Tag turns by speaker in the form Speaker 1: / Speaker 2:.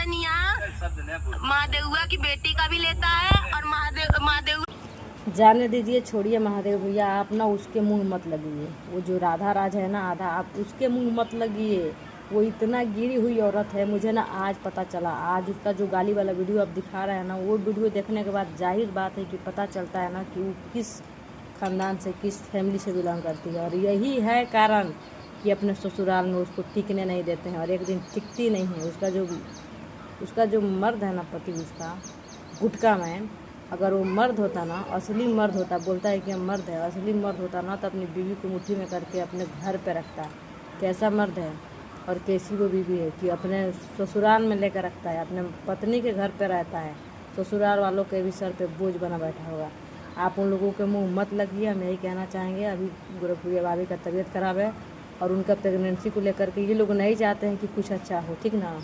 Speaker 1: महादेवुआ की बेटी का भी लेता है और महादेव
Speaker 2: जाने दीजिए, छोड़िए महादेव भैया, आप ना उसके मुंह मत लगिए। वो जो राधा राज है ना आधा, आप उसके मुंह मत लगिए। वो इतना गिरी हुई औरत है, मुझे ना आज पता चला। आज उसका जो गाली वाला वीडियो आप दिखा रहे हैं ना, वो वीडियो देखने के बाद जाहिर बात है कि पता चलता है ना कि वो किस ख़ानदान से, किस फैमिली से बिलोंग करती है। और यही है कारण कि अपने ससुराल में उसको टिकने नहीं देते हैं और एक दिन टिकती नहीं है। उसका जो मर्द है ना, पति उसका गुटका मैन, अगर वो मर्द होता ना, असली मर्द होता, बोलता है कि हम मर्द है, असली मर्द होता ना तो अपनी बीवी को मुट्ठी में करके अपने घर पे रखता। कैसा मर्द है और कैसी वो बीवी है कि अपने ससुराल में लेकर रखता है, अपने पत्नी के घर पे रहता है। ससुराल वालों के भी सर पे बोझ बना बैठा होगा। आप उन लोगों के मुंह मत लगिए, हम यही कहना चाहेंगे। अभी गोरखपुरिया भाभी का तबीयत ख़राब है और उनका प्रेगनेंसी को लेकर के ये लोग नहीं चाहते हैं कि कुछ अच्छा हो, ठीक ना।